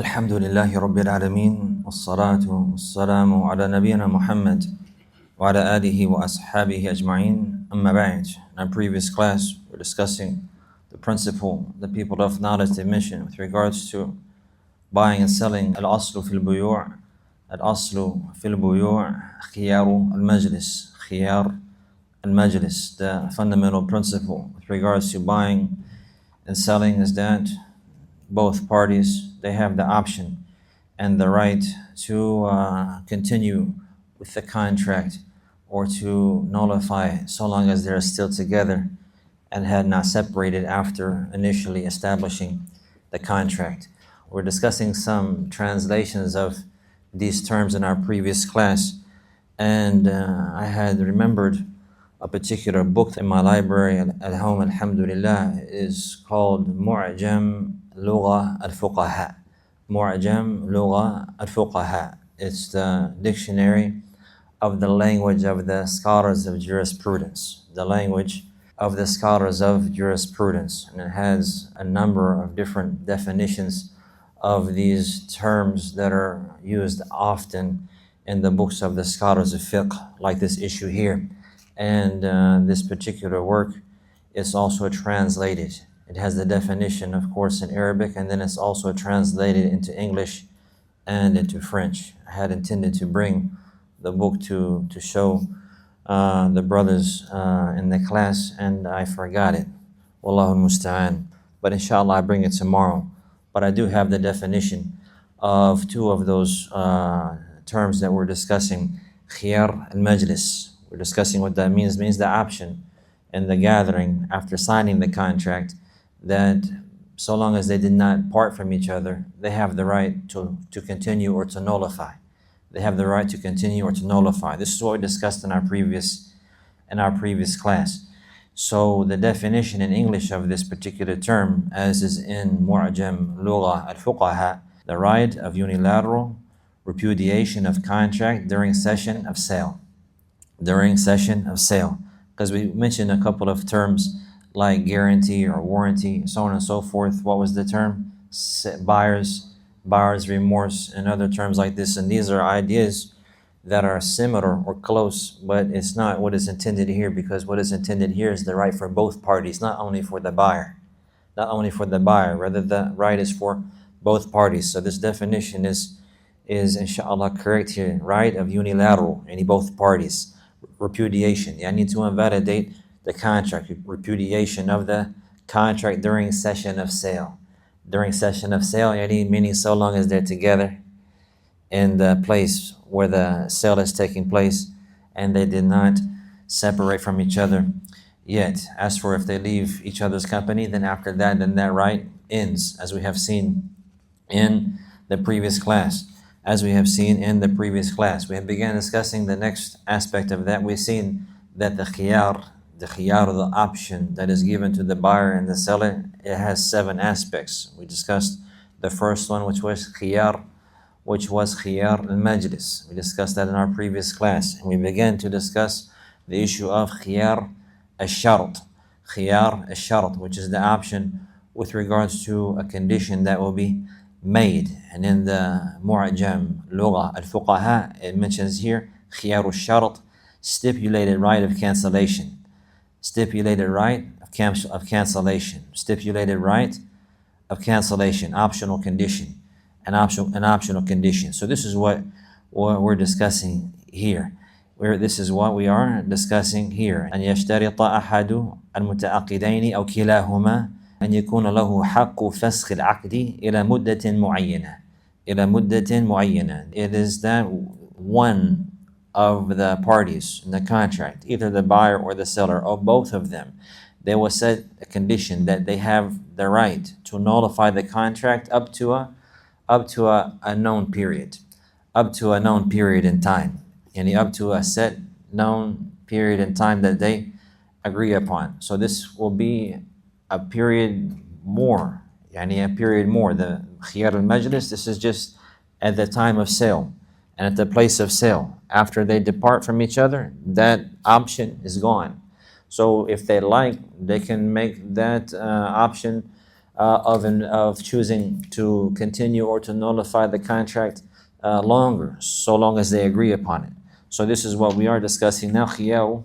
الحمد لله رب العالمين والصلاة والسلام على نبينا Muhammad وعلى آله وأصحابه أجمعين أما بعد. In our previous class, we're discussing the principle the people of knowledge they mentioned with regards to buying and selling. الأصل في البيوع الأصل في البيوع خيار المجلس خيار المجلس. The fundamental principle with regards to buying and selling is that both parties, they have the option and the right to continue with the contract or to nullify so long as they're still together and had not separated after initially establishing the contract. We're discussing some translations of these terms in our previous class, and I had remembered a particular book in my library at home, alhamdulillah, is called Mu'jam Lugha al-Fuqaha. Mu'jam Lugha al-Fuqaha. It's the dictionary of the language of the scholars of jurisprudence. The language of the scholars of jurisprudence. And it has a number of different definitions of these terms that are used often in the books of the scholars of fiqh, like this issue here. And this particular work is also translated. It has the definition, of course, in Arabic, and then it's also translated into English and into French. I had intended to bring the book to show the brothers in the class, and I forgot it. Wallahu musta'an. But inshallah, I bring it tomorrow. But I do have the definition of two of those terms that we're discussing. Khiyar al-Majlis. We're discussing what that means. It means the option in the gathering after signing the contract that so long as they did not part from each other, they have the right to continue or to nullify. They have the right to continue or to nullify. This is what we discussed in our previous class. So the definition in English of this particular term, as is in Mu'jam Lugha al-Fuqaha, the right of unilateral repudiation of contract during session of sale. During session of sale. Because we mentioned a couple of terms like guarantee or warranty, so on and so forth. What was the term? Buyer's remorse, and other terms like this. And these are ideas that are similar or close, but it's not what is intended here, because what is intended here is the right for both parties, not only for the buyer. Not only for the buyer, rather the right is for both parties. So this definition is inshallah correct here. Right of unilateral, any both parties. Repudiation. I need to invalidate the contract. Repudiation of the contract during session of sale. During session of sale, meaning so long as they're together in the place where the sale is taking place and they did not separate from each other yet. As for if they leave each other's company, then after that, then that right ends, as we have seen in the previous class. We have began discussing the next aspect of that. We've seen that the khiyar, the option that is given to the buyer and the seller, it has 7 aspects. We discussed the first one, which was khiyar al-majlis. We discussed that in our previous class. And we began to discuss the issue of khiyar al-shart. Khiyar al-shart, which is the option with regards to a condition that will be made. And in the Mu'jam Lugha al-Fuqaha, it mentions here khiyar al-shart, stipulated right of cancellation. Stipulated right of cancellation. Stipulated right of cancellation. Optional condition. An optional condition. So this is what we're discussing here. This is what we are discussing here. أن يشترط أحد المتعاقدين أو كلاهما أن يكون له حق فسخ العقد إلى مدة معينة. إلى مدة معينة. It is that one of the parties in the contract, either the buyer or the seller, or both of them, they will set a condition that they have the right to nullify the contract up to a known period. Up to a known period in time. And up to a set known period in time that they agree upon. So this will be a period more. The khiyar al-majlis, this is just at the time of sale and at the place of sale. After they depart from each other, that option is gone. So if they like, they can make that option of choosing to continue or to nullify the contract longer, so long as they agree upon it. So this is what we are discussing now. Khiyaru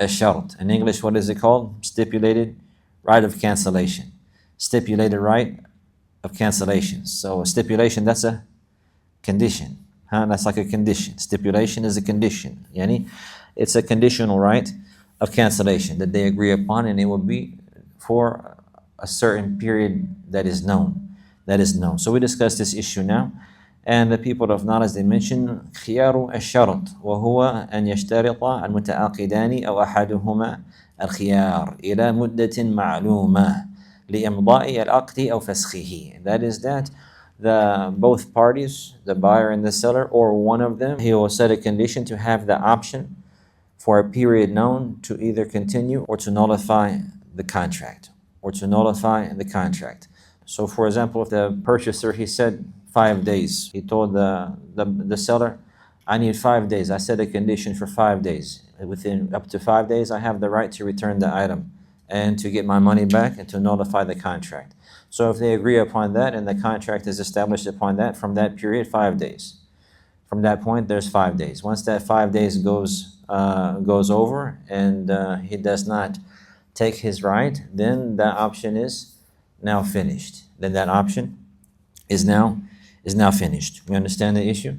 ash-shart. In English, what is it called? Stipulated right of cancellation. Stipulated right of cancellation. So a stipulation, that's a condition. That's like a condition. Stipulation is a condition. Yani, it's a conditional right of cancellation that they agree upon, and it will be for a certain period that is known. That is known. So we discussed this issue now. And the people of knowledge, they mention خيار الشرط وهو أن يشترط المتعاقدان أو أحدهما الخيار إلى مدة معلومة لإمضاء العقد أو فسخه. That is that both parties, the buyer and the seller, or one of them, he will set a condition to have the option for a period known to either continue or to nullify the contract. So for example, if the purchaser, he said 5 days, he told the seller, I need 5 days. I set a condition for 5 days. Within up to 5 days, I have the right to return the item and to get my money back and to nullify the contract. So if they agree upon that and the contract is established upon that, from that period, 5 days. From that point, there's 5 days. Once that 5 days goes over and he does not take his right, then that option is now finished. Then that option is now finished. We understand the issue?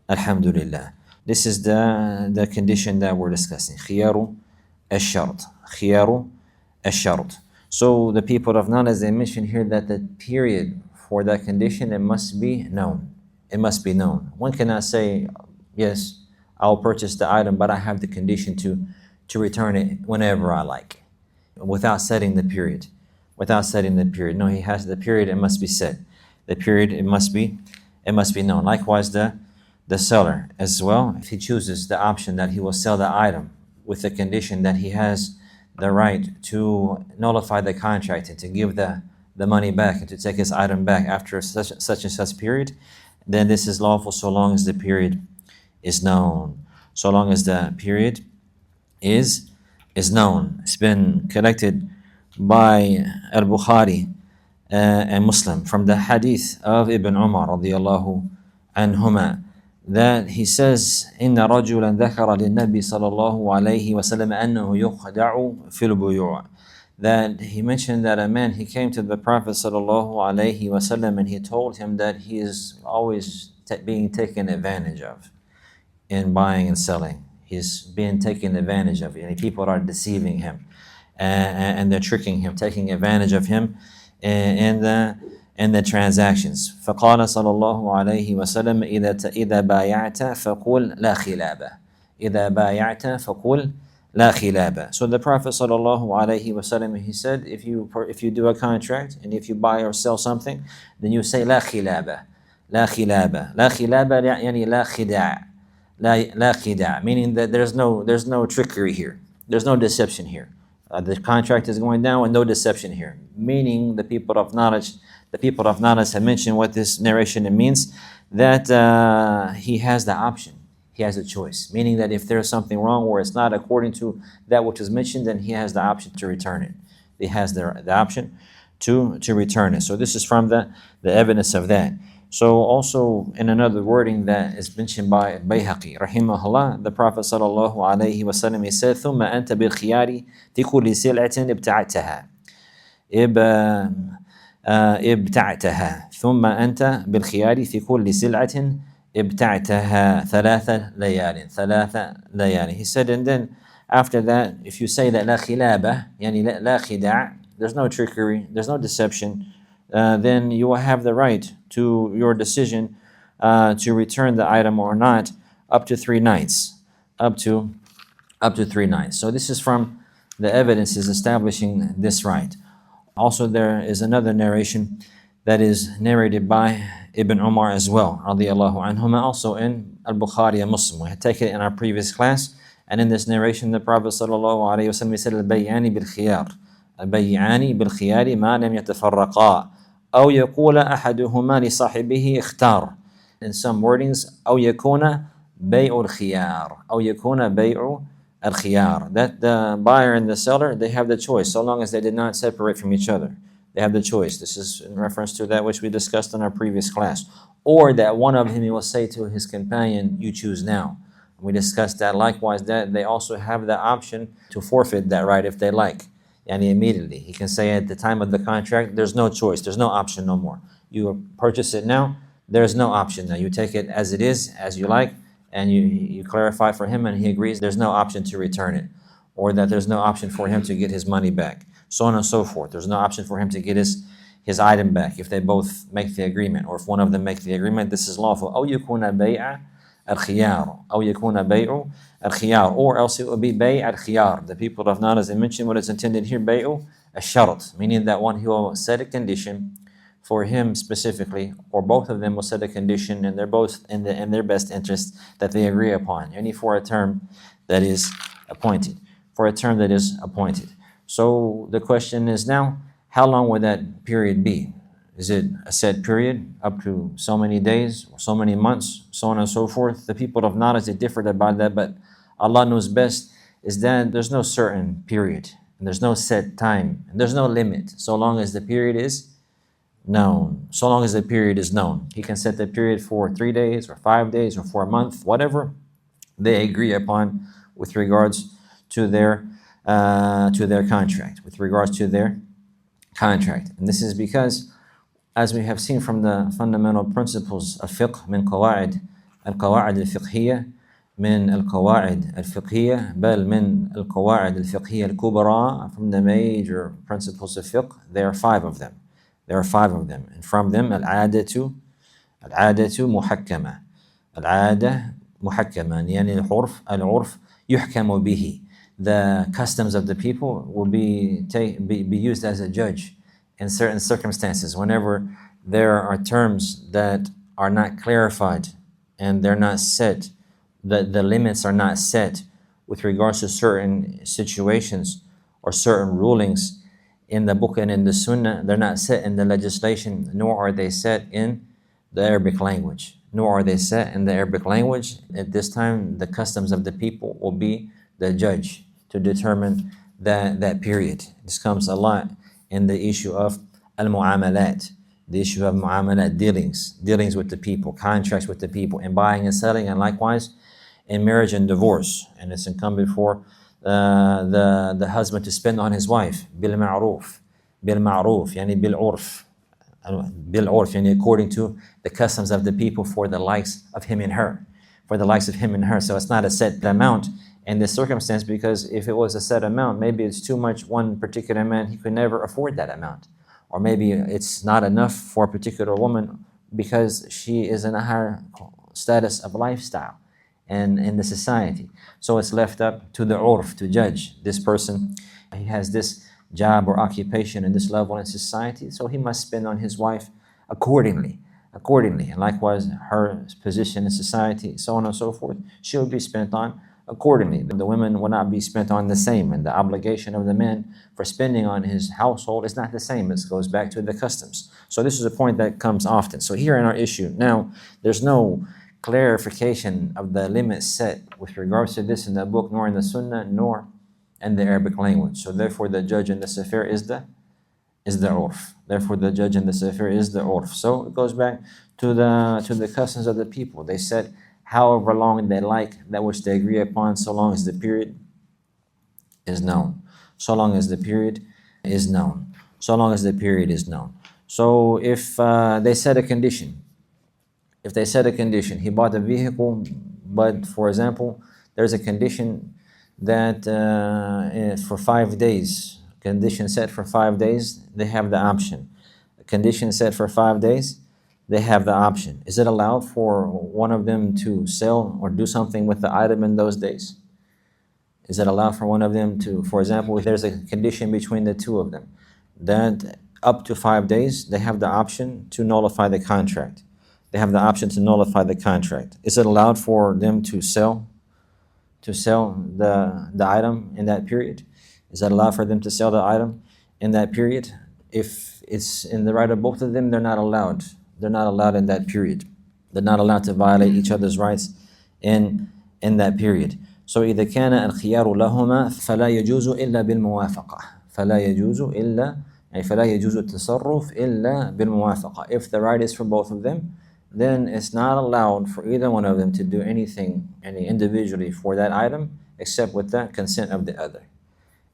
Alhamdulillah. This is the condition that we're discussing. Khiyaru ash-shart. So the people of knowledge, they mention here that the period for that condition, it must be known. One cannot say, yes, I'll purchase the item, but I have the condition to return it whenever I like, without setting the period. No, he has the period, it must be set. The period, it must be known. Likewise, the seller as well, if he chooses the option that he will sell the item with the condition that he has the right to nullify the contract and to give the money back and to take his item back after such and such period, then this is lawful so long as the period is known. So long as the period is known. It's been collected by Al-Bukhari and Muslim from the hadith of Ibn Umar radiallahu anhuma, that he says, إن رجلا ذكر للنبي صلى الله عليه وسلم أنه يخدع في البيوع. That he mentioned that a man, he came to the Prophet sallallahu alaihi wasallam and he told him that he is always being taken advantage of in buying and selling. He's being taken advantage of, and people are deceiving him and they're tricking him, taking advantage of him in the transactions. فقال صلى الله عليه وسلم إذا بايعت فقل لا خلابة. So the Prophet sallallahu alaihi wasallam, he said, if you do a contract and if you buy or sell something, then you say لا خلابة يعني لا خداع, meaning that there's no trickery here, there's no deception here. The contract is going down with no deception here, meaning the people of knowledge have mentioned what this narration means, that he has the option, he has a choice, meaning that if there's something wrong or it's not according to that which is mentioned, then he has the option to return it. He has the option to return it. So this is from the evidence of that. So also in another wording that is mentioned by Bayhaqi rahimahullah, the Prophet sallallahu alaihi wasallam, he said, ثم أنت بالخيار في كل سلعة ابتعتها ثم أنت بالخيار في كل سلعة ابتعتها ثلاث ليال. He said, and then after that, if you say that لا خلابة, يعني لا خداع, there's no trickery, there's no deception, then you will have the right to your decision to return the item or not up to 3 nights. Up to 3 nights. So this is from the evidences establishing this right. Also, there is another narration that is narrated by Ibn Umar as well, radiallahu anhuma, also in Al-Bukhari and Muslim. We had taken it in our previous class, and in this narration, the Prophet sallallahu alaihi wasallam said, البيعان بالخيار ما لم يتفرقا أو يقول أحدهما لصاحبه اختار. In some wordings, أو يكون بيع الخيار, that the buyer and the seller, they have the choice, so long as they did not separate from each other. They have the choice. This is in reference to that which we discussed in our previous class. Or that one of him, he will say to his companion, you choose now. We discussed that. Likewise, that they also have the option to forfeit that right if they like. And immediately, he can say at the time of the contract, there's no choice, there's no option no more. You purchase it now, there's no option now. You take it as it is, as you like, and you clarify for him and he agrees there's no option to return it, or that there's no option for him to get his money back, so on and so forth. There's no option for him to get his item back if they both make the agreement, or if one of them makes the agreement. This is lawful. أو يكون بيع الخيار أو يكون بيع الخيار, or else it would be بيع الخيار. The people of knowledge, they mention what is intended here, بيع الشرط, meaning that one who will set a condition for him specifically, or both of them will set a condition, and they're both in their best interest that they agree upon, only for a term that is appointed. For a term that is appointed. So the question is now, how long would that period be? Is it a set period, up to so many days, or so many months, so on and so forth? The people of knowledge, they differed about that, but Allah knows best, is that there's no certain period, and there's no set time, and there's no limit, so long as the period is known. So long as the period is known. He can set the period for 3 days, or 5 days, or for a month, whatever they agree upon with regards to their contract, with regards to their contract. And this is because, as we have seen from the fundamental principles of fiqh, من قواعد القواعد الفقهية من القواعد الفقهية بل من القواعد الفقهية الكبرى, from the major principles of fiqh, there are 5 of them. There are 5 of them, and from them العادة محكمة. العادة محكمة يعني العرف يحكم به. The customs of the people will be used as a judge in certain circumstances. Whenever there are terms that are not clarified and they're not set, the limits are not set with regards to certain situations or certain rulings in the book and in the sunnah, they're not set in the legislation, nor are they set in the Arabic language. At this time, the customs of the people will be the judge to determine that period. This comes a lot in the issue of al-mu'amalat, the issue of mu'amalat, dealings with the people, contracts with the people, in buying and selling, and likewise in marriage and divorce. And it's incumbent for the husband to spend on his wife bil-ma'ruf, yani bil-urf, yani according to the customs of the people, for the likes of him and her. So it's not a set amount in this circumstance, because if it was a set amount, maybe it's too much one particular man, he could never afford that amount. Or maybe it's not enough for a particular woman because she is in a higher status of lifestyle and in the society. So it's left up to the urf to judge this person. He has this job or occupation in this level in society, so he must spend on his wife accordingly. And likewise, her position in society, so on and so forth, she will be spent on accordingly. The women will not be spent on the same, and the obligation of the man for spending on his household is not the same. It goes back to the customs. So this is a point that comes often. So here in our issue, now, there's no clarification of the limit set with regards to this in the book, nor in the sunnah, nor in the Arabic language. So therefore, the judge in this affair is the urf. So it goes back to the customs of the people. They said however long they like, that which they agree upon, so long as the period is known. So if they set a condition, he bought a vehicle, but for example, there's a condition that for 5 days, condition set for 5 days, they have the option. A condition set for 5 days, they have the option. Is it allowed for one of them to sell or do something with the item in those days? Is it allowed for one of them to, for example, if there's a condition between the two of them, that up to 5 days, they have the option to nullify the contract. Is it allowed for them to sell the item in that period? Is that allowed for them to sell the item in that period? If it's in the right of both of them, they're not allowed. They're not allowed in that period. They're not allowed to violate each other's rights in that period. So إذا كان الخيار لهما فلا يجوز إلا بالموافقة. يعني فلا يجوز التصرف إلا بالموافقة. If the right is for both of them, then it's not allowed for either one of them to do anything individually for that item except with the consent of the other.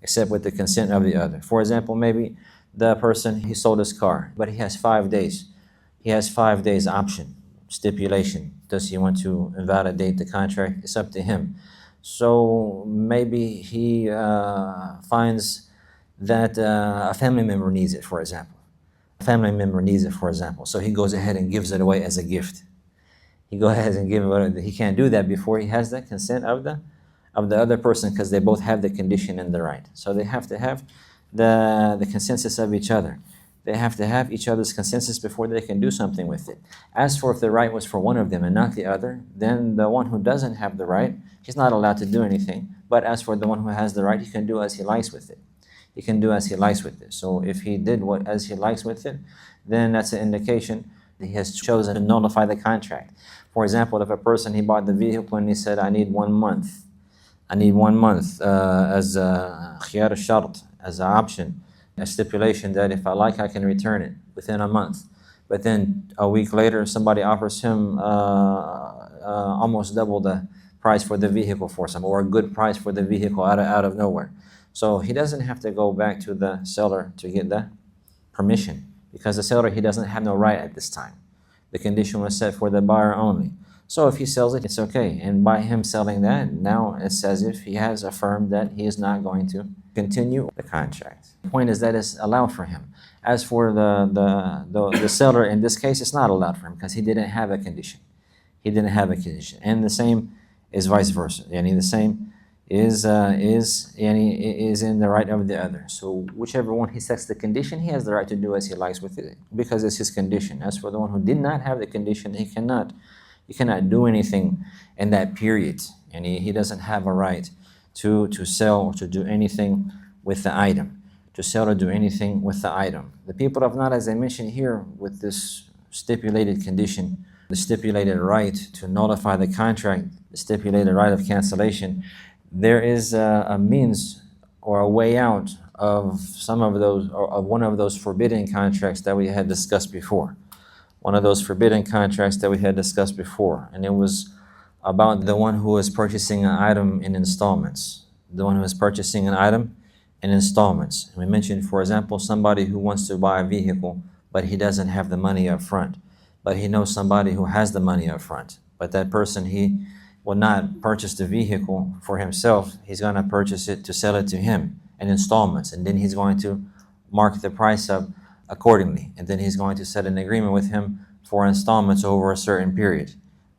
Except with the consent of the other. For example, maybe the person, he sold his car, but he has 5 days. He has 5 days option, stipulation. Does he want to invalidate the contract? It's up to him. So maybe he finds that a family member needs it, for example. A family member needs it, for example. So he goes ahead and gives it away as a gift. He goes ahead and gives it away. He can't do that before he has the consent of the other person, because they both have the condition and the right. So they have to have the consensus of each other. They have to have each other's consensus before they can do something with it. As for if the right was for one of them and not the other, then the one who doesn't have the right, he's not allowed to do anything. But as for the one who has the right, he can do as he likes with it. He can do as he likes with it. So if he did as he likes with it, then that's an indication that he has chosen to nullify the contract. For example, if a person, he bought the vehicle and he said, I need 1 month. I need 1 month as a khiyar al-shart, as an option, a stipulation that if I like, I can return it within a month. But then a week later, somebody offers him almost double the price for the vehicle for some, or a good price for the vehicle out of nowhere. So he doesn't have to go back to the seller to get the permission, because the seller, he doesn't have no right at this time. The condition was set for the buyer only. So if he sells it, it's okay. And by him selling that, now it's as if he has affirmed that he is not going to continue the contract. The point is that it's allowed for him. As for the seller, in this case, it's not allowed for him because he didn't have a condition. He didn't have a condition. And the same is vice versa. The same is in the right of the other. So whichever one he sets the condition, he has the right to do as he likes with it, because it's his condition. As for the one who did not have the condition, he cannot do anything in that period, and he doesn't have a right to sell or to do anything with the item. To sell or do anything with the item. The people of Nad, as I mentioned here, with this stipulated condition, the stipulated right to nullify the contract, the stipulated right of cancellation, there is a means or a way out of some of those, or of one of those forbidden contracts that we had discussed before. One of those forbidden contracts that we had discussed before, and it was about the one who is purchasing an item in installments. The one who is purchasing an item in installments. We mentioned, for example, somebody who wants to buy a vehicle, but he doesn't have the money up front. But he knows somebody who has the money up front. But that person, he will not purchase the vehicle for himself. He's going to purchase it to sell it to him in installments. And then he's going to mark the price up accordingly. And then he's going to set an agreement with him for installments over a certain period.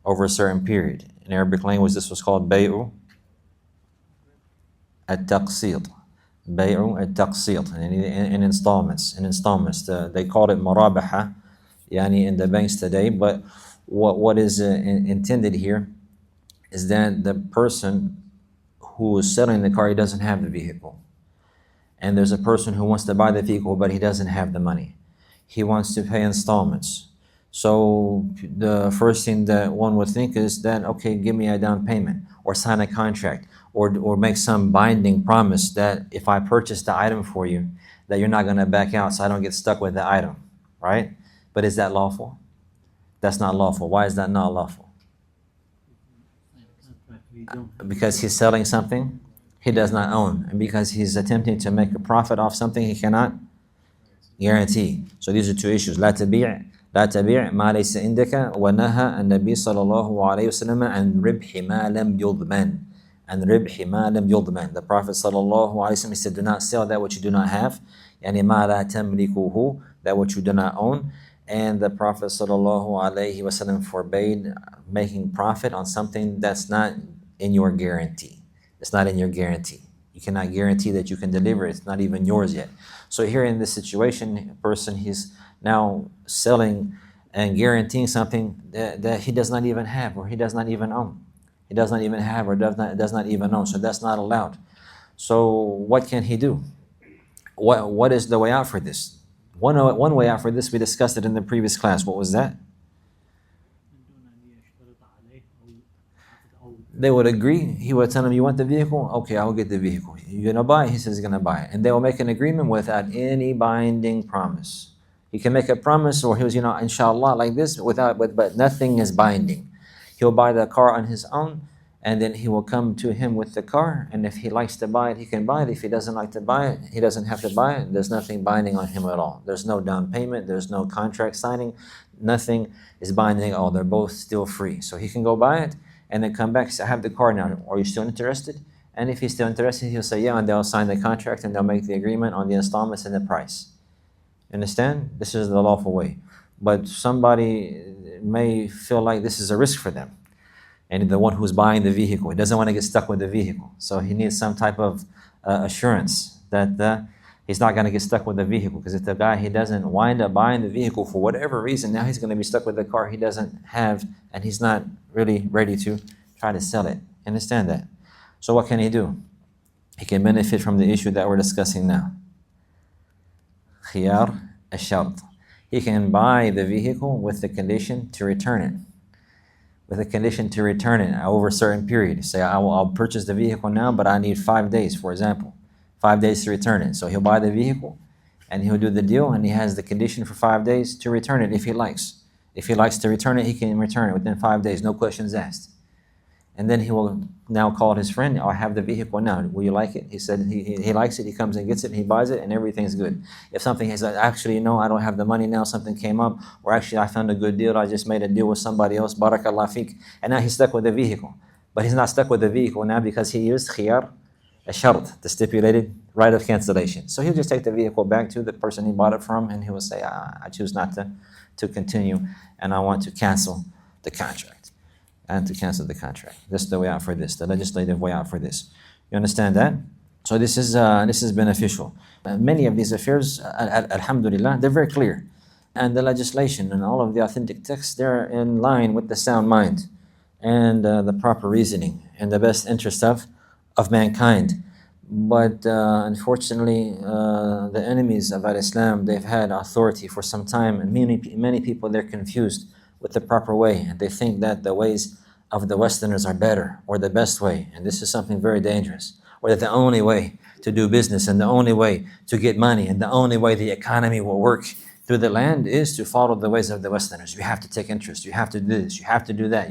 In Arabic language, this was called bay'u at-taqsid. Bay'u at-taqsid, in installments. They called it marabaha, in the banks today. But what is intended here is that the person who is selling the car, he doesn't have the vehicle. And there's a person who wants to buy the vehicle, but he doesn't have the money. He wants to pay installments. So the first thing that one would think is that, okay, give me a down payment, or sign a contract, or make some binding promise that if I purchase the item for you, that you're not going to back out so I don't get stuck with the item, right? But is that lawful? That's not lawful. Why is that not lawful? Because he's selling something he does not own, and because he's attempting to make a profit off something he cannot guarantee. So these are two issues. لا تبيع ما ليس عندك, ونهى النبي صلى الله عليه وسلم عن ربح ما لم يضمن. The Prophet sallallahu alaihi wasallam said, do not sell that which you do not have. ما لا تملكه, that which you do not own. And the Prophet sallallahu alaihi wasallam forbade making profit on something that's not in your guarantee. It's not in your guarantee. You cannot guarantee that you can deliver it. It's not even yours yet. So here in this situation, a person, he's now selling and guaranteeing something that he does not even have, or he does not even own. He does not even have, or does not even own. So that's not allowed. So what can he do? What is the way out for this? One way out for this, we discussed it in the previous class. What was that? They would agree. He would tell him, you want the vehicle? Okay, I will get the vehicle. You're going to buy it? He says he's going to buy it. And they will make an agreement without any binding promise. He can make a promise, or he was, inshallah, like this, but nothing is binding. He'll buy the car on his own, and then he will come to him with the car. And if he likes to buy it, he can buy it. If he doesn't like to buy it, he doesn't have to buy it. There's nothing binding on him at all. There's no down payment. There's no contract signing. Nothing is binding at all. They're both still free. So he can go buy it and then come back and say, I have the car now. Are you still interested? And if he's still interested, he'll say, yeah, and they'll sign the contract and they'll make the agreement on the installments and the price. Understand? This is the lawful way. But somebody may feel like this is a risk for them. And the one who's buying the vehicle, he doesn't want to get stuck with the vehicle. So he needs some type of assurance that he's not going to get stuck with the vehicle. Because if the guy, he doesn't wind up buying the vehicle for whatever reason, now he's going to be stuck with the car he doesn't have, and he's not really ready to try to sell it. Understand that? So what can he do? He can benefit from the issue that we're discussing now. Khiyar al-shart. He can buy the vehicle with the condition to return it. With a condition to return it over a certain period. Say, I'll purchase the vehicle now, but I need 5 days, for example. 5 days to return it. So he'll buy the vehicle and he'll do the deal, and he has the condition for 5 days to return it if he likes. If he likes to return it, he can return it within 5 days, no questions asked. And then he will now call his friend, I have the vehicle now, will you like it? He said he likes it, he comes and gets it, and he buys it, and everything's good. If something is like, actually, no, I don't have the money now, something came up, or actually I found a good deal, I just made a deal with somebody else, barakallah fiqh, and now he's stuck with the vehicle. But he's not stuck with the vehicle now because he used khiyar al-shart, the stipulated right of cancellation. So he'll just take the vehicle back to the person he bought it from, and he will say, I choose not to continue, and I want to cancel the contract. And to cancel the contract. This is the way out for this, the legislative way out for this. You understand that? So this is beneficial. Many of these affairs, alhamdulillah, they're very clear. And the legislation and all of the authentic texts, they're in line with the sound mind and the proper reasoning and the best interest of mankind. But unfortunately, the enemies of Islam, they've had authority for some time, and many people, they're confused with the proper way, and they think that the ways of the Westerners are better or the best way, and this is something very dangerous, or that the only way to do business and the only way to get money and the only way the economy will work through the land is to follow the ways of the Westerners. You have to take interest, you have to do this, you have to do that,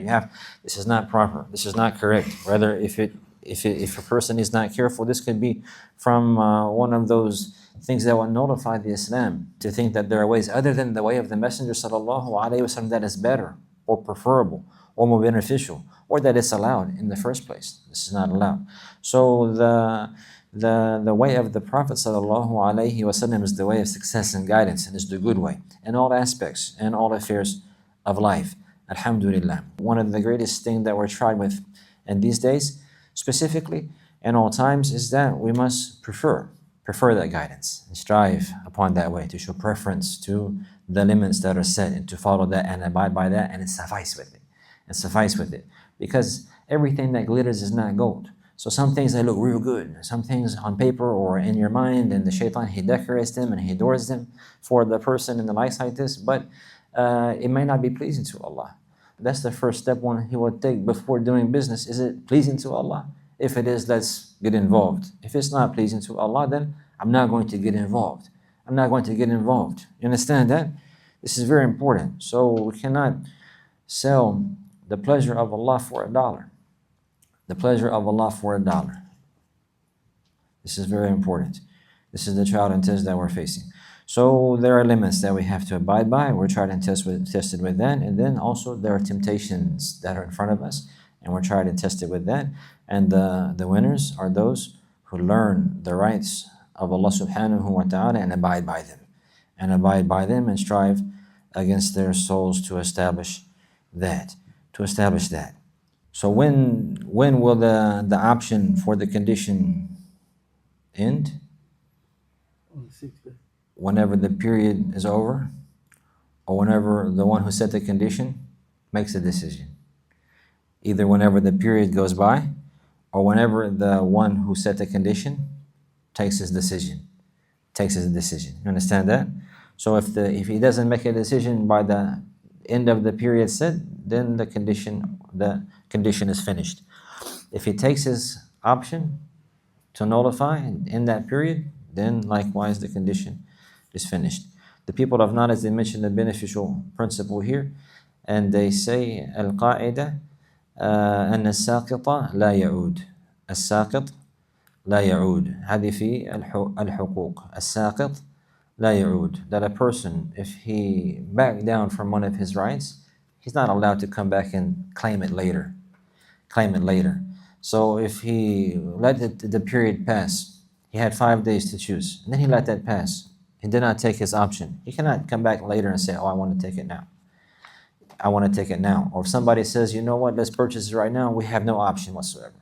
this is not proper, this is not correct. Rather, if a person is not careful, this could be from one of those things that will notify the Islam to think that there are ways other than the way of the Messenger sallallahu alaihi wasallam that is better or preferable or more beneficial, or that it's allowed in the first place. This is not allowed. So the way of the Prophet sallallahu alaihi wasallam is the way of success and guidance, and is the good way in all aspects and all affairs of life. Alhamdulillah. One of the greatest things that we're tried with in these days, specifically in all times, is that we must prefer that guidance and strive upon that way, to show preference to the limits that are set and to follow that and abide by that, and suffice with it. Because everything that glitters is not gold. So some things, they look real good, some things on paper or in your mind, and the shaitan, he decorates them and he adores them for the person in the likes like this, but it may not be pleasing to Allah. That's the first step one he will take before doing business. Is it pleasing to Allah? If it is, let's get involved. If it's not pleasing to Allah, then I'm not going to get involved. You understand that? This is very important. So we cannot sell the pleasure of Allah for $1. The pleasure of Allah for $1. This is very important. This is the trial and test that we're facing. So there are limits that we have to abide by. We're tried and tested with that. And then also there are temptations that are in front of us, and we're tried and tested with that. And the winners are those who learn the rights of Allah subhanahu wa ta'ala and abide by them. And strive against their souls to establish that. So when will the option for the condition end? Whenever the period is over, or whenever the one who set the condition makes a decision. Either whenever the period goes by, or whenever the one who set the condition takes his decision. You understand that? So if he doesn't make a decision by the end of the period set, then the condition is finished. If he takes his option to nullify in that period, then likewise the condition is finished. The people of knowledge, they mention the beneficial principle here, and they say al-qa'ida أن الساقط لا يعود. الساقط لا يعود. هذه في الحقوق. الساقط لا يعود. That a person, if he backed down from one of his rights, he's not allowed to come back and claim it later. So if he let the period pass, he had 5 days to choose, and then he let that pass. He did not take his option. He cannot come back later and say, oh, I want to take it now. Or if somebody says, you know what, let's purchase it right now, we have no option whatsoever.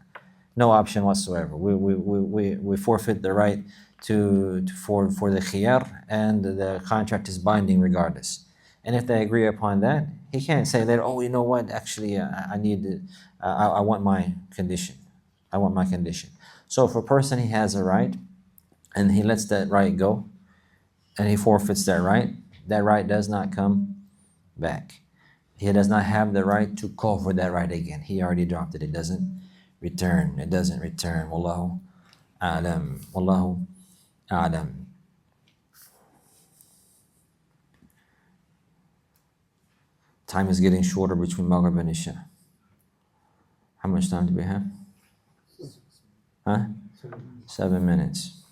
We forfeit the right for the khiyar, and the contract is binding regardless. And if they agree upon that, he can't say later, oh, you know what, actually, I want my condition. So if a person, he has a right, and he lets that right go, and he forfeits that right does not come back. He does not have the right to call for that right again. He already dropped it. It doesn't return. Wallahu a'lam. Time is getting shorter between Maghrib and Isha. How much time do we have? 7 minutes.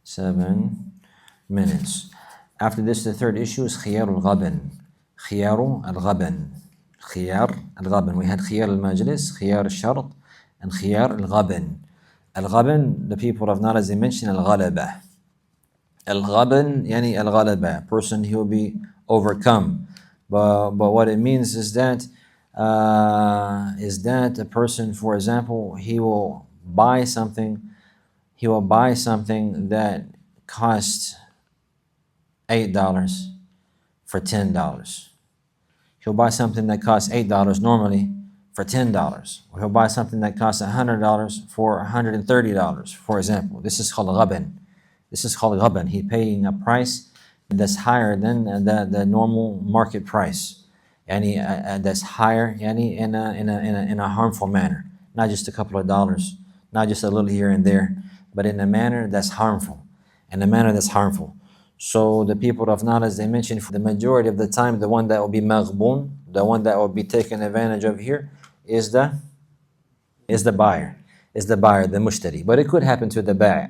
7 minutes. After this, the third issue is khiyar al-ghaban. Khiyar al-ghaban. We had khiyar al-majlis, khiyar al-shart, and khiyar al-ghaban. Al-ghaban, the people of knowledge, they mention al-ghalaba. Al-ghaban, yani al-ghalaba, person he will be overcome. But what it means is that a person, for example, he will buy something that costs $8 for $10. He'll buy something that costs $8 normally for $10. Or he'll buy something that costs $100 for $130, for example. This is called ghaban. He's paying a price that's higher than the normal market price. That's higher in a harmful manner. Not just a couple of dollars, not just a little here and there, but in a manner that's harmful. So the people of knowledge, they mention for the majority of the time, the one that will be maghboon, the one that will be taken advantage of here is the buyer, the mushtari. But it could happen to the bai',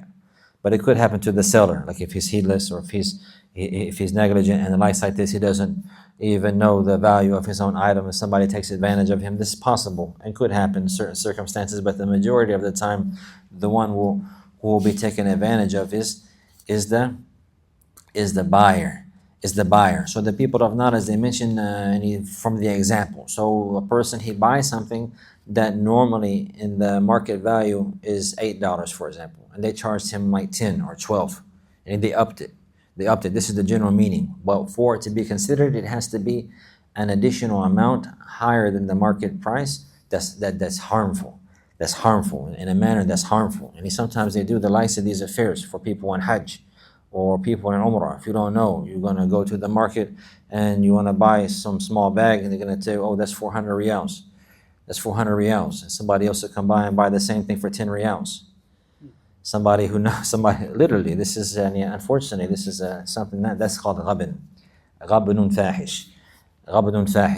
but it could happen to the seller, like if he's heedless or if he's negligent and the likes like this, he doesn't even know the value of his own item, and somebody takes advantage of him. This is possible and could happen in certain circumstances, but the majority of the time, the one who will be taken advantage of is the buyer. So the people of knowledge, they mention from the example. So a person, he buys something that normally in the market value is $8, for example, and they charged him like 10 or 12, and they upped it. This is the general meaning. But for it to be considered, it has to be an additional amount higher than the market price. That's harmful. In a manner that's harmful. And sometimes they do the likes of these affairs for people on Hajj or people in Umrah. If you don't know, you're going to go to the market and you want to buy some small bag, and they're going to tell you, oh, that's 400 riyals. And somebody else will come by and buy the same thing for 10 riyals. Somebody literally, this is unfortunately, this is something that's called ghabnun fahish.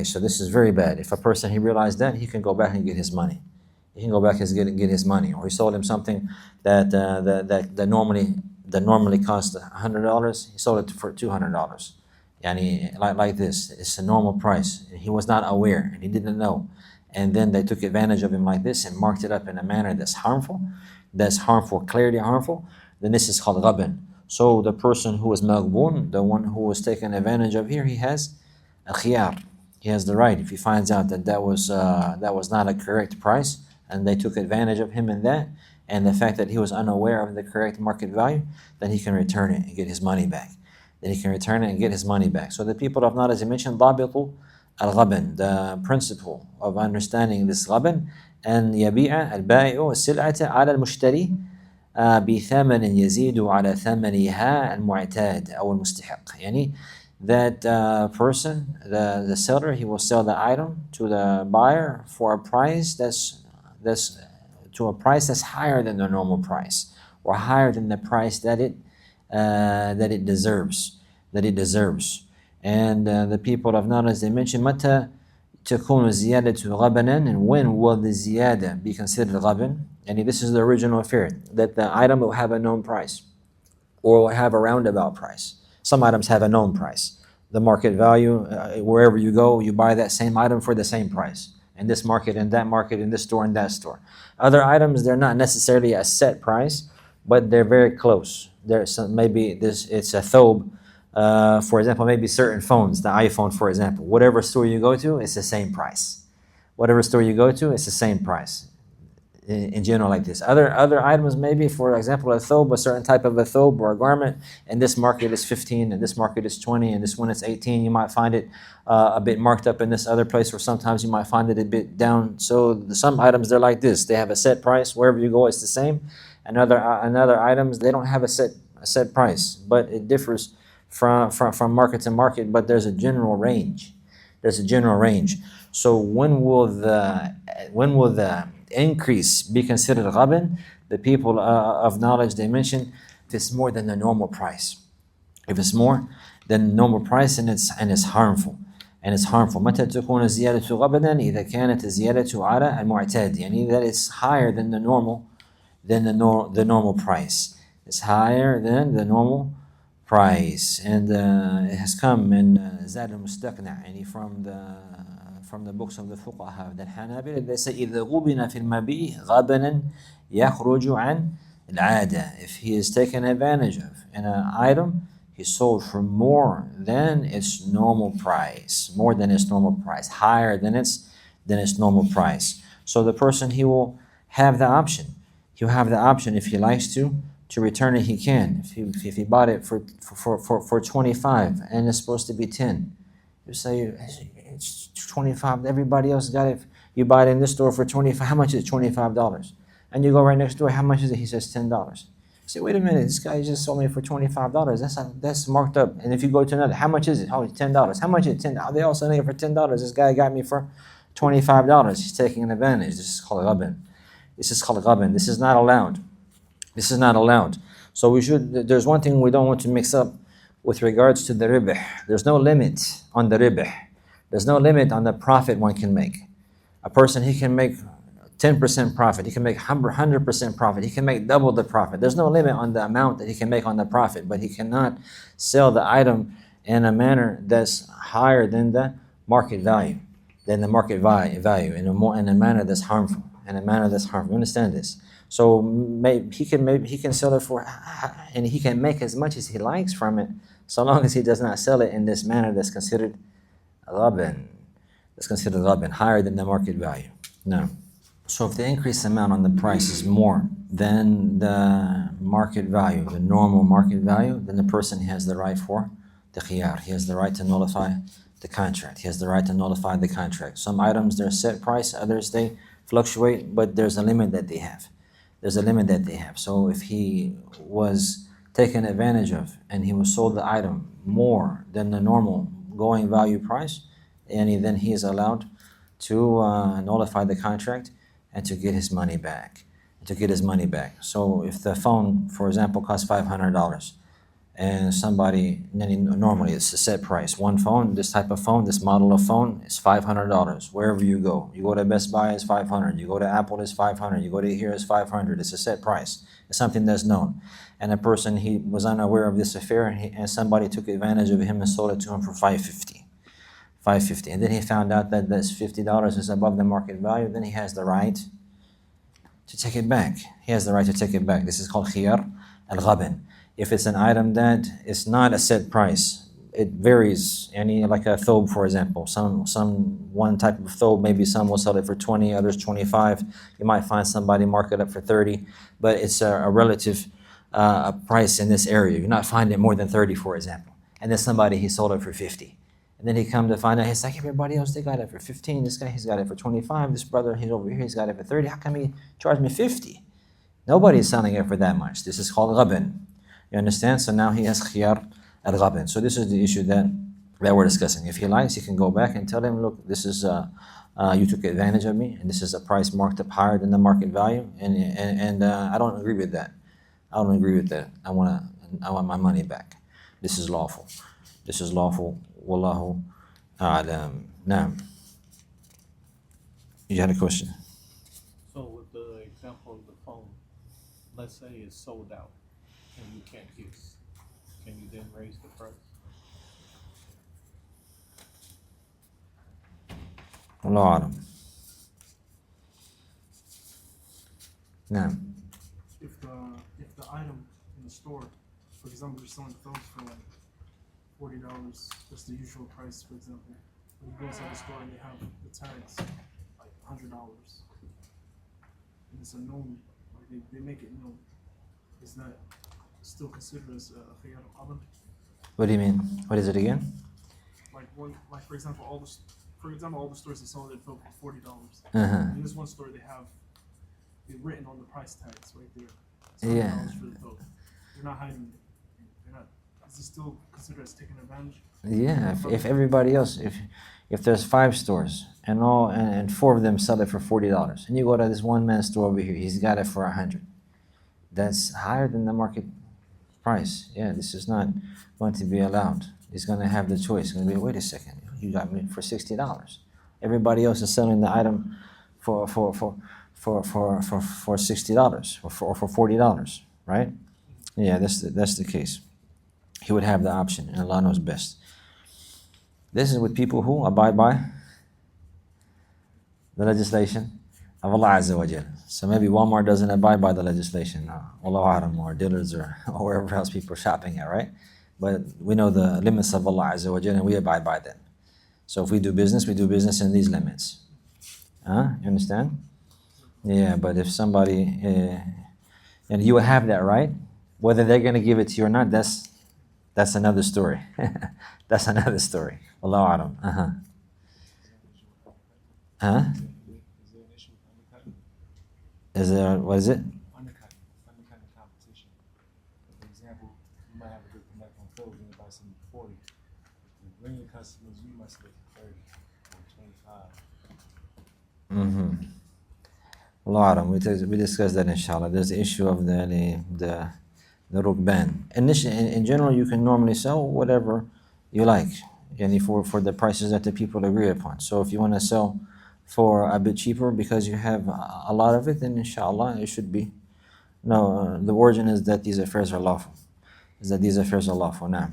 So this is very bad. If a person, he realized that, he can go back and get his money. Or he sold him something that normally cost $100. He sold it for $200. Like this, it's a normal price. He was not aware and he didn't know, and then they took advantage of him like this and marked it up in a manner that's harmful. Clearly harmful, then this is called ghaban. So the person who is maghboon, the one who was taken advantage of here, he has a khiyar. He has the right. If he finds out that was not a correct price, and they took advantage of him in that, and the fact that he was unaware of the correct market value, then he can return it and get his money back. So the people of knowledge, they mentioned ضابط الغبن, the principle of understanding this ghaban, أن يبيع البائع السلعة على المشتري بثمن يزيد على ثمنها المعتاد أو المستحق. that person, the seller, he will sell the item to the buyer for a price that's higher than the normal price, or higher than the price that it deserves. And the people of knowledge, they mention متى تكون الزيادة غبنا, and when will the ziyada be considered غبن? And this is the original affair, that the item will have a known price or will have a roundabout price. Some items have a known price. The market value, wherever you go, you buy that same item for the same price. In this market, in that market, in this store, in that store. Other items, they're not necessarily a set price, but they're very close. It's a thobe. For example, maybe certain phones, the iPhone, for example. Whatever store you go to, it's the same price. Whatever store you go to, it's the same price. In general, like this. Other items, maybe, for example, a thobe, a certain type of a thobe or a garment, and this market is 15, and this market is 20, and this one is 18. You might find it a bit marked up in this other place, or sometimes you might find it a bit down. So some items, they're like this. They have a set price. Wherever you go, it's the same. And other items, they don't have a set price, but it differs from market to market, but there's a general range. So when will the increase be considered ghaban? The people of knowledge, they mention if it's more than the normal price. If it's more than the normal price, and it's harmful. متى تكون الزيادة غبنا إذا كانت الزيادة على المعتاد, يعني that it's higher than the normal price. It's higher than the normal price. And it has come in Zad al-Mustaqna, يعني from the books of the fuqaha, that Hanabila, they say إذا غبن في المبيع غبنا يخرج عن العادة. If he is taken advantage of in an item, he sold for more than its normal price, higher than its normal price. So the person, he will have the option. He'll have the option, if he likes to return it. He can. If he bought it for 25 and it's supposed to be 10, you say it's 25. Everybody else got it. You buy it in this store for 25. How much is it? $25. And you go right next door. How much is it? He says $10. You say, wait a minute. This guy just sold me for $25. That's marked up. And if you go to another, how much is it? Oh, it's $10. How much is it? $10. They all selling it for $10. This guy got me for $25. He's taking an advantage. This is called ghaban. This is not allowed. So there's one thing we don't want to mix up with regards to the ribh. There's no limit on the ribh. There's no limit on the profit one can make. A person, he can make 10% profit. He can make 100% profit. He can make double the profit. There's no limit on the amount that he can make on the profit, but he cannot sell the item in a manner that's higher than the market value, in a manner that's harmful. You understand this? So he can sell it for, and he can make as much as he likes from it, so long as he does not sell it in this manner that's considered ghaban. Higher than the market value. No. So if the increased amount on the price is more than the market value, the normal market value, then the person has the right for the khiyar. He has the right to nullify the contract. Some items, they're set price, others, they fluctuate, but there's a limit that they have. So if he was taken advantage of and he was sold the item more than the normal going value price, and then he is allowed to nullify the contract and to get his money back. So if the phone, for example, costs $500, and normally it's a set price. One phone, this type of phone, this model of phone is $500. Wherever you go to Best Buy, it's $500. You go to Apple, it's $500. You go to here, it's $500. It's a set price. It's something that's known. And a person, he was unaware of this affair, and somebody took advantage of him and sold it to him for $550. And then he found out that this $50 is above the market value. Then he has the right to take it back. This is called khiyar al-ghaban. If it's an item that is not a set price, it varies. Like a thobe, for example. One type of thobe, maybe some will sell it for 20, others 25. You might find somebody mark it up for 30, but it's a relative price in this area. You're not finding it more than 30, for example. And then somebody, he sold it for 50. And then he come to find out, he's like, everybody else, they got it for 15. This guy, he's got it for 25. This brother, he's over here, he's got it for 30. How come he charged me 50? Nobody's selling it for that much. This is called ghaban. You understand? So now he has khiyar al-ghaban. So this is the issue that that we're discussing. If he likes, he can go back and tell them, look, this is you took advantage of me, and this is a price marked up higher than the market value, and I don't agree with that. I don't agree with that. I want my money back. This is lawful. This is lawful. Wallahu a'lam. Now, you had a question. So with the example of the phone, let's say it's sold out and you can't use, can you then raise the price? Wallahu a'lam. Now, If the item in the store, for example, you're selling phones for like $40, that's the usual price, for example. When you go inside the store and they have the tags like $100, and it's a known, like they make it known. Is that still considered as a khiyar al-qadr? what do you mean? What is it again? Like for example, all the stores that sell their phone for $40. Uh-huh. In this one store, they have it written on the price tags right there. Yeah. $100 for the phone. They're not hiding it. They're not. Is it still considered as taking advantage? Yeah, if everybody else, if there's 5 stores and 4 of them sell it for $40, and you go to this one man's store over here, he's got it for $100. That's higher than the market price. Yeah, this is not going to be allowed. He's going to have the choice. He's going to be, wait a second, you got me for $60. Everybody else is selling the item for $60 or for $40, right? Yeah, that's the case. He would have the option, and Allah knows best. This is with people who abide by the legislation of Allah Azza wa Jal. So maybe Walmart doesn't abide by the legislation, or dealers or wherever else people are shopping at, right? But we know the limits of Allah Azza wa Jal, and we abide by them. So if we do business in these limits. You understand? Yeah, but if somebody, and you have that right, whether they're going to give it to you or not, that's another story. That's another story. Allahu A'lam. Huh? Is there, what is it? Undercutting the competition. For example, you might have a good connect on clothes and you buy something for 40. You bring your customers, you must get 30 or 25. Allahu A'lam. We discussed that inshallah. There's the issue of the rukban. In general, you can normally sell whatever you like, and for the prices that the people agree upon. So if you want to sell for a bit cheaper because you have a lot of it, then inshallah it should be. No, the origin is that these affairs are lawful. Now,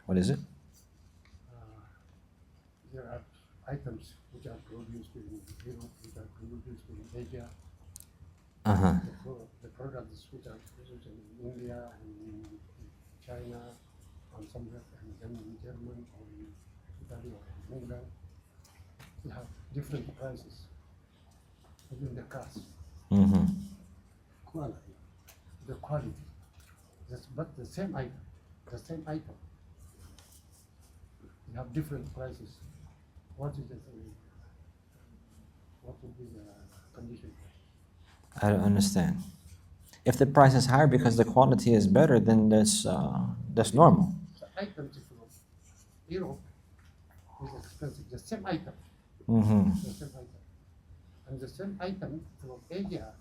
what is it? There are items which are produced in Europe, which are produced in Asia. The products which are produced in India and in China and somewhere, and then in Germany or in Italy or in England, we have different prices within the cost. Quality, the quality, but the same item, we have different prices. What would be the condition? I don't understand. If the price is higher because the quality is better, then that's normal. The items from Europe is expensive. The same item. The same item. And the same item from Asia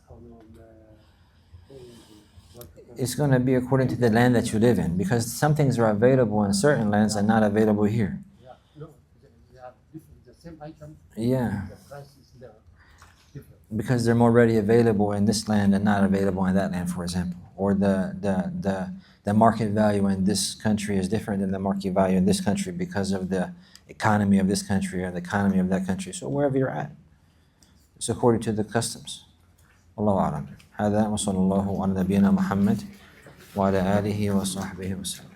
It's going to be according to the land that you live in, because some things are available in certain lands and not available here. Yeah, no, they are different. The same item. Yeah. The price is there. Different. Because they're more readily available in this land and not available in that land, for example. Or the market value in this country is different than the market value in this country because of the economy of this country or the economy of that country. So wherever you're at, it's according to the customs. Allahu A'lam. هذا وصلى الله على نبينا محمد وعلى آله وصحبه وسلم.